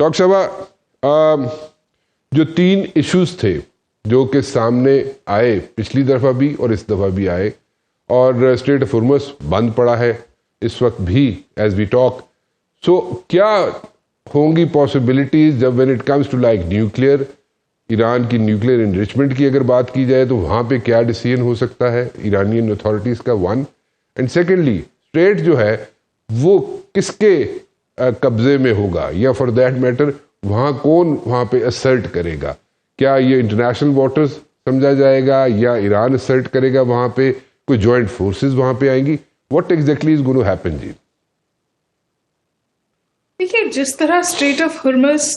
Doctor साहब, जो 3 issues थे जो कि सामने आए पिछली दफ़ा भी और इस दफ़ा भी आए, और स्ट्रेट ऑफ हॉर्मज़ बंद पड़ा है इस वक्त भी एज वी टॉक, सो क्या होंगी पॉसिबिलिटीज जब when it comes to like nuclear, Iran की न्यूक्लियर इनरिचमेंट की अगर बात की जाए तो वहाँ पे क्या डिसीजन हो सकता है ईरानियन अथॉरिटीज़ का, 1, एंड सेकेंडली स्ट्रेट जो है वो किसके कब्जे में होगा, या फॉर दैट मैटर वहाँ कौन वहाँ पे असर्ट करेगा? क्या ये इंटरनेशनल वाटर्स समझा जाएगा या ईरान असर्ट करेगा? वहाँ पे कोई जॉइंट फोर्सेस वहाँ पे आएंगी? What exactly is going to happen जी? देखिए, जिस तरह स्ट्रेट ऑफ हॉर्मज़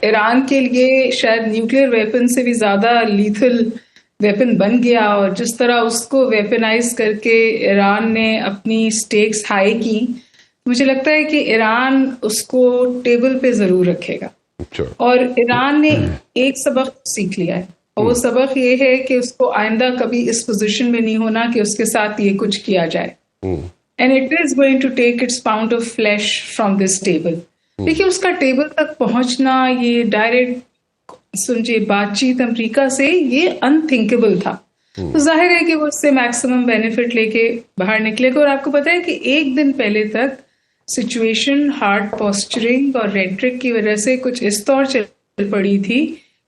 ईरान के लिए शायद न्यूक्लियर वेपन से भी ज्यादा लीथल वेपन बन गया, और जिस तरह उसको वेपनाइज करके ईरान ने अपनी स्टेक्स हाई की, मुझे लगता है कि ईरान उसको टेबल पे जरूर रखेगा। अच्छा। और ईरान ने एक सबक सीख लिया है, और वो सबक ये है कि उसको आइंदा कभी इस पोजीशन में नहीं होना कि उसके साथ ये कुछ किया जाए, and it is going to take its pound of flesh from this table. देखिए, उसका टेबल तक पहुंचना, ये डायरेक्ट समझिए बातचीत अमेरिका से, ये अनथिंकेबल था। तो जाहिर है कि वो उससे मैक्सिमम बेनिफिट लेके बाहर निकलेगा। और आपको पता है कि एक दिन पहले तक सिचुएशन हार्ड पोस्चरिंग और रेट्रिक की वजह से कुछ इस तौर चल पड़ी थी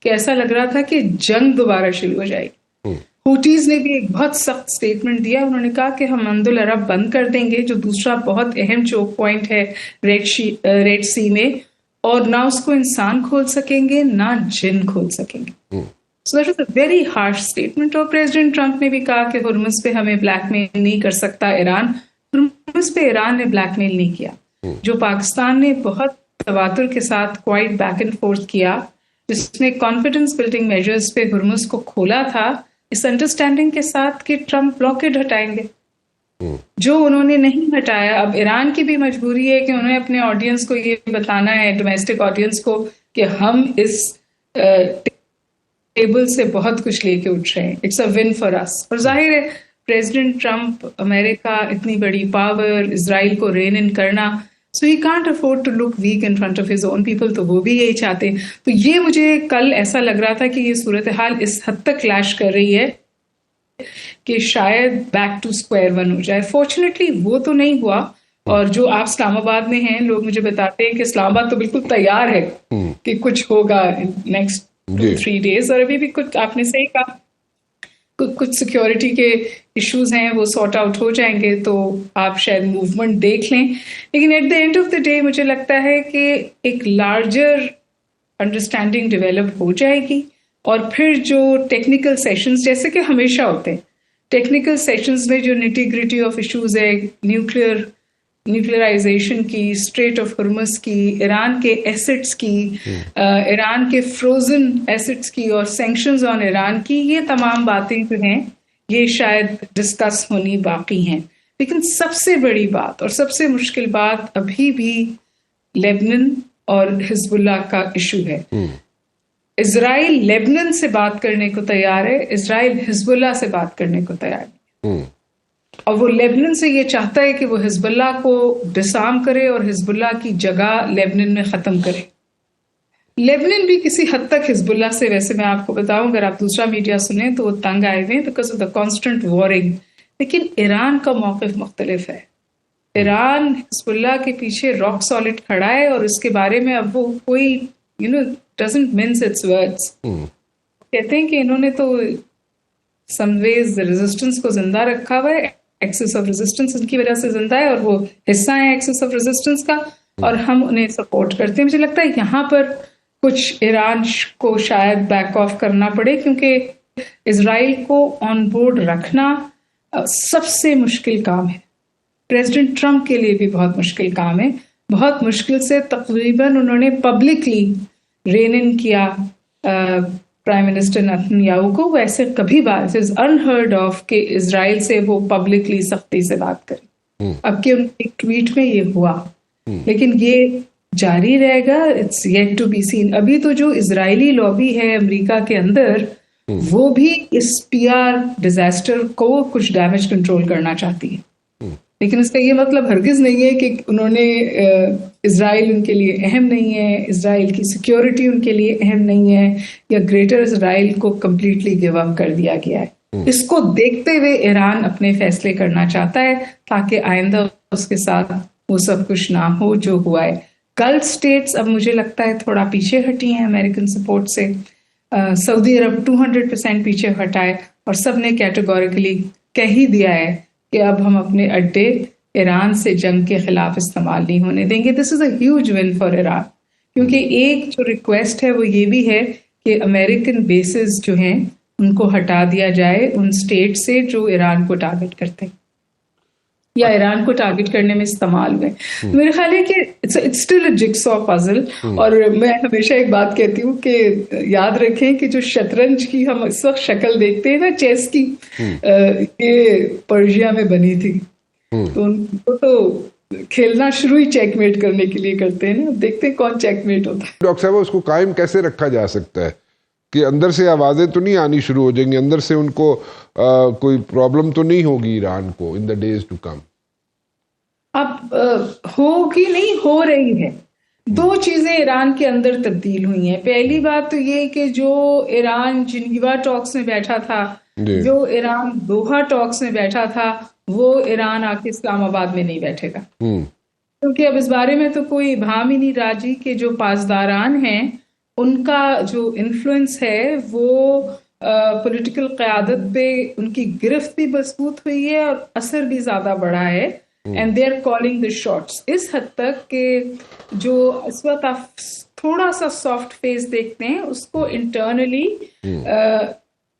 कि ऐसा लग रहा था कि जंग दोबारा शुरू हो जाएगी। हुटीज ने भी एक बहुत सख्त स्टेटमेंट दिया। उन्होंने कहा कि हम मंदुल अरब बंद कर देंगे, जो दूसरा बहुत अहम चोक पॉइंट है रेड सी में, और ना उसको इंसान खोल सकेंगे ना जिन खोल सकेंगे। So that is a very harsh statement. और प्रेसिडेंट ट्रंप ने भी कहा कि हुर्मुज़ पे हमें ब्लैकमेल नहीं कर सकता ईरान। हुर्मुज़ पे ईरान ने ब्लैकमेल नहीं किया। जो पाकिस्तान ने बहुत तवातुर के साथ क्वाइट बैक एंड फोर्थ किया, जिसने कॉन्फिडेंस बिल्डिंग मेजर्स पे हुर्मुज़ को खोला था, इस अंडरस्टैंडिंग के साथ कि ट्रंप ब्लॉकेड हटाएंगे, जो उन्होंने नहीं हटाया। अब ईरान की भी मजबूरी है कि उन्हें अपने ऑडियंस को ये बताना है, डोमेस्टिक ऑडियंस को, कि हम इस टेबल से बहुत कुछ लेके उठ रहे हैं, it's a win for us. और जाहिर है प्रेसिडेंट ट्रंप, अमेरिका इतनी बड़ी पावर, इजराइल को रेन इन करना, so he can't afford to look weak in front of his own people, तो वो भी यही चाहते हैं। तो ये मुझे कल ऐसा लग रहा था कि ये सूरत हाल इस हद तक क्लैश कर रही है कि शायद बैक टू स्क्वायर वन हो जाए। फॉर्चुनेटली वो तो नहीं हुआ। और जो आप इस्लामाबाद में हैं, लोग मुझे बताते हैं कि इस्लामाबाद तो बिल्कुल तैयार है कि कुछ होगा नेक्स्ट 2-3 डेज। और अभी भी कुछ आपने सही कहा, कुछ सिक्योरिटी के इश्यूज हैं, वो सॉर्ट आउट हो जाएंगे तो आप शायद मूवमेंट देख लें। लेकिन at the end of the day मुझे लगता है कि एक लार्जर अंडरस्टैंडिंग डेवलप हो जाएगी, और फिर जो टेक्निकल सेशंस जैसे कि हमेशा होते हैं, टेक्निकल सेशंस में जो निटी-ग्रिटी ऑफ इश्यूज है, न्यूक्लियराइजेशन की, स्ट्रेट ऑफ हुर्मुज़ की, ईरान के एसेट्स की, ईरान के फ्रोजन एसेट्स की, और सैंक्शंस ऑन ईरान की, ये तमाम बातें जो हैं ये शायद डिस्कस होनी बाकी हैं। लेकिन सबसे बड़ी बात और सबसे मुश्किल बात अभी भी लेबनान और हिजबुल्लाह का इशू है। इजराइल लेबनान से बात करने को तैयार है, इजराइल हिजबुल्लाह से बात करने को तैयार है, और वो लेबनान से ये चाहता है कि वो हिजबुल्लाह को डिसआर्म करे और हिजबुल्लाह की जगह लेबनान में खत्म करे। लेबनान भी किसी हद तक हिजबुल्लाह से, वैसे मैं आपको बताऊं, अगर आप दूसरा मीडिया सुने तो वो तंग आए हुए because of the constant warring. लेकिन ईरान का मौक़िफ़ मुख्तलिफ है। ईरान हिजबुल्लाह के पीछे रॉक सॉलिड खड़ा है, और उसके बारे में अब वो कोई डजंट मिन्स इट्स वर्ड्स। कहते हैं कि इन्होंने तो सम वेज रेजिस्टेंस को जिंदा रखा हुआ है, एक्सेस ऑफ रेजिस्टेंस इनकी वजह से जिंदा है, और वो हिस्सा है एक्सेस ऑफ रेजिस्टेंस का, और हम उन्हें सपोर्ट करते हैं। मुझे लगता है यहाँ पर कुछ ईरान को शायद बैक ऑफ करना पड़े, क्योंकि इजराइल को ऑन बोर्ड रखना सबसे मुश्किल काम है। प्रेसिडेंट ट्रंप के लिए भी बहुत मुश्किल काम है। बहुत मुश्किल से तकरीबन उन्होंने पब्लिकली रेन इन किया प्राइम मिनिस्टर नेतन्याहू को। वैसे कभी बात इज अनहर्ड ऑफ कि इजराइल से वो पब्लिकली सख्ती से बात करें। अब के उनके ट्वीट में ये हुआ, लेकिन ये जारी रहेगा, it's yet to be seen. अभी तो जो इजरायली लॉबी है अमेरिका के अंदर, वो भी इस पीआर डिजास्टर को कुछ डैमेज कंट्रोल करना चाहती है। लेकिन इसका ये मतलब हरगिज नहीं है कि उन्होंने इजराइल उनके लिए अहम नहीं है, इजराइल की सिक्योरिटी उनके लिए अहम नहीं है, या ग्रेटर इजराइल को कंप्लीटली गिव अप कर दिया गया है। इसको देखते हुए ईरान अपने फैसले करना चाहता है ताकि आइंदा उसके साथ वो सब कुछ ना हो जो हुआ है। गल्फ स्टेट्स अब मुझे लगता है थोड़ा पीछे हटी हैं अमेरिकन सपोर्ट से। सऊदी अरब 200% पीछे हटा है और सब ने कैटेगोरिकली कह ही दिया है कि अब हम अपने अड्डे ईरान से जंग के खिलाफ इस्तेमाल नहीं होने देंगे। This is a huge win for Iran, क्योंकि एक जो रिक्वेस्ट है वो ये भी है कि अमेरिकन बेसिस जो हैं उनको हटा दिया जाए उन स्टेट से जो ईरान को टारगेट करते हैं या ईरान को टारगेट करने में इस्तेमाल हुए। मेरे ख्याल है कि it's still a jigsaw puzzle. और मैं हमेशा एक बात कहती हूँ कि याद रखें कि जो शतरंज की हम इस वक्त शक्ल देखते हैं ना, चेस की, ये पर्शिया में बनी थी। तो उनको तो खेलना शुरू ही चेकमेट करने के लिए करते हैं ना। देखते हैं कौन चेकमेट होता है। डॉक्टर साहब, उसको कायम कैसे रखा जा सकता है कि अंदर से आवाजें तो नहीं आनी शुरू हो जाएंगी, अंदर से उनको कोई प्रॉब्लम तो नहीं होगी ईरान को in the days to come? अब होगी नहीं, हो रही है। दो चीजें ईरान के अंदर तब्दील हुई हैं। पहली बात तो ये कि जो ईरान जिनेवा टॉक्स में बैठा था, जो ईरान दोहा टॉक्स में बैठा था, वो ईरान आके इस्लामाबाद में नहीं बैठेगा, क्योंकि अब इस बारे में तो कोई इबाम ही नहीं राजी कि जो पासदारान हैं उनका जो इन्फ्लुएंस है वो पॉलिटिकल क़यादत पे उनकी गिरफ्त भी मजबूत हुई है और असर भी ज्यादा बढ़ा है। And they are calling the shots इस हद तक कि जो इस वक्त आप थोड़ा सा सॉफ्ट फेस देखते हैं उसको इंटरनली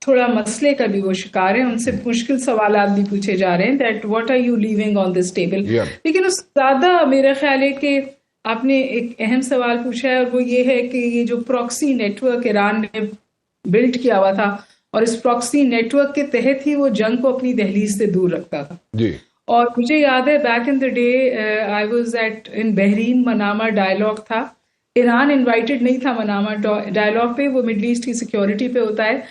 थोड़ा मसले का भी वो शिकार है। उनसे मुश्किल सवाल भी पूछे जा रहे हैं that what are you leaving on this table. लेकिन उस ज्यादा मेरा ख्याल है कि आपने एक अहम सवाल पूछा है और वो ये है कि ये जो प्रॉक्सी नेटवर्क ईरान ने बिल्ड किया हुआ था और इस प्रॉक्सी नेटवर्क के तहत ही वो जंग को अपनी दहलीज से दूर रखता था जी। और मुझे याद है back in the day I was at in Bahrain, Manama dialogue था। ईरान इनवाइटेड नहीं था मनामा डायलॉग पे, वो मिडल ईस्ट की सिक्योरिटी पे होता है,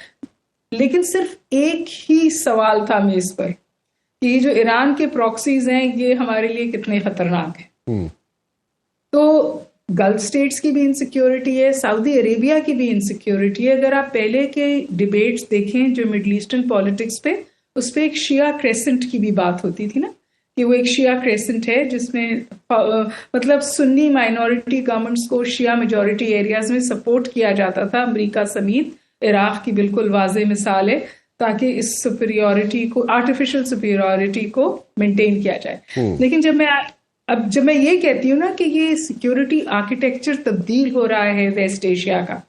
लेकिन सिर्फ एक ही सवाल था मेज पर कि ये जो ईरान के प्रॉक्सीज हैं ये हमारे लिए कितने खतरनाक हैं। तो गल्फ स्टेट्स की भी इनसिक्योरिटी है, सऊदी अरेबिया की भी इनसिक्योरिटी है। अगर आप पहले के डिबेट्स देखें जो मिडल ईस्टर्न पॉलिटिक्स पे, उस पर एक शिया क्रेसेंट की भी बात होती थी ना, कि वो एक शिया क्रेसेंट है जिसमें मतलब सुन्नी माइनॉरिटी गवर्नमेंट्स को शिया मेजॉरिटी एरियाज में सपोर्ट किया जाता था, अमेरिका समेत। इराक की बिल्कुल वाज़ेह मिसाल है, ताकि इस सुपीरियरिटी को, आर्टिफिशियल सुपीरियरिटी को मेंटेन किया जाए। लेकिन जब मैं ये कहती हूँ ना कि ये सिक्योरिटी आर्किटेक्चर तब्दील हो रहा है वेस्ट एशिया का,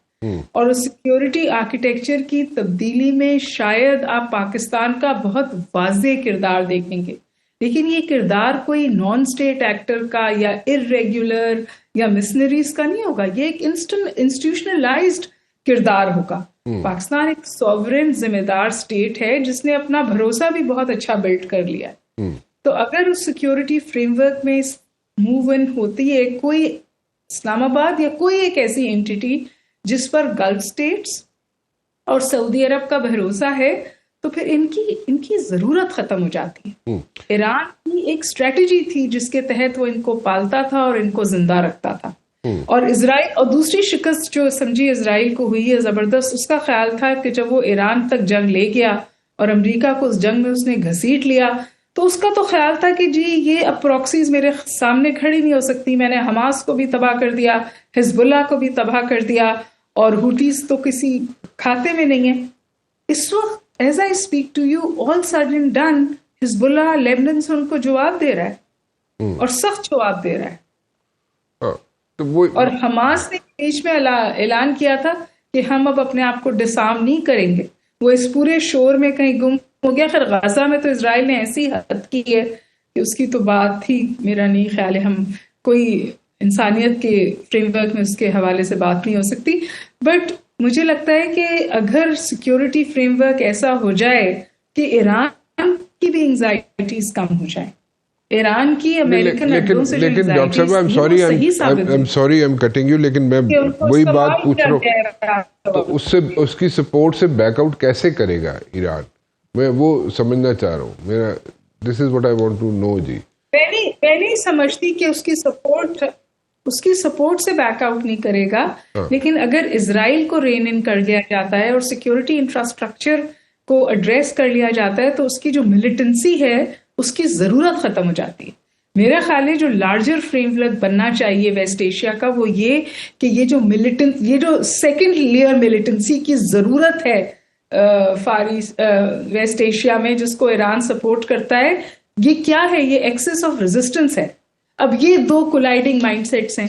और उस सिक्योरिटी आर्किटेक्चर की तब्दीली में शायद आप पाकिस्तान का बहुत वाज़ेह किरदार देखेंगे, लेकिन ये किरदार कोई नॉन स्टेट एक्टर का या इर्रेगुलर या मिशनरीज का नहीं होगा। ये एक इंस्टीट्यूशनलाइज्ड किरदार होगा। पाकिस्तान एक सॉवरेन जिम्मेदार स्टेट है जिसने अपना भरोसा भी बहुत अच्छा बिल्ड कर लिया है। तो अगर उस सिक्योरिटी फ्रेमवर्क में मूव इन होती है कोई इस्लामाबाद या कोई एक ऐसी एंटिटी जिस पर गल्फ स्टेट्स और सऊदी अरब का भरोसा है, तो फिर इनकी जरूरत खत्म हो जाती है। ईरान की एक स्ट्रेटेजी थी जिसके तहत वो इनको पालता था और इनको जिंदा रखता था। और इजराइल, और दूसरी शिकस्त जो समझी इजराइल को हुई है जबरदस्त, उसका ख्याल था कि जब वो ईरान तक जंग ले गया और अमेरिका को उस जंग में उसने घसीट लिया, तो उसका तो ख्याल था कि जी ये अब प्रॉक्सीज मेरे सामने खड़ी नहीं हो सकती, मैंने हमास को भी तबाह कर दिया, हिजबुल्लाह को भी तबाह कर दिया, और हुटीज तो किसी खाते में नहीं है। इस वक्त as I speak to you, all sudden done, Hezbollah Lebanon से उनको जवाब दे रहा है और सख्त जवाब दे रहा है। तो वो और हमास ने बीच में ऐलान किया था कि हम अब अपने आप को डिसआर्म नहीं करेंगे। वो इस पूरे शोर में कहीं गुम हो गया। खैर गाजा में तो इजराइल ने ऐसी हद की है कि उसकी तो बात ही मेरा नहीं ख्याल है, हम कोई इंसानियत के फ्रेमवर्क में उसके हवाले से बात नहीं हो सकती। बट मुझे लगता है कि अगर सिक्योरिटी फ्रेमवर्क ऐसा हो जाए कि ईरान की भी एंजाइटीज कम हो जाए, ईरान की अमेरिकन अड्डों से, लेकिन डॉक्टर साहब I am sorry I am cutting you, लेकिन मैं वही बात पूछ रहा हूँ, तो उससे उसकी सपोर्ट से बैकआउट कैसे करेगा ईरान? मैं वो समझना चाह रहा हूँ। मेरा this is what I want to know जी। मैं नहीं समझती कि उसकी सपोर्ट से बैकआउट नहीं करेगा। हाँ। लेकिन अगर इजराइल को रेन इन कर लिया जाता है और सिक्योरिटी इंफ्रास्ट्रक्चर को एड्रेस कर लिया जाता है तो उसकी जो मिलिटेंसी है उसकी जरूरत खत्म हो जाती है। मेरा ख्याल है जो लार्जर फ्रेमवर्क बनना चाहिए वेस्ट एशिया का वो ये कि ये जो सेकंड लेयर मिलिटेंसी की जरूरत है फार ईस्ट वेस्ट एशिया में जिसको ईरान सपोर्ट करता है, ये क्या है? ये एक्सेस ऑफ रेजिस्टेंस है। अब ये दो कोलाइडिंग माइंडसेट्स हैं।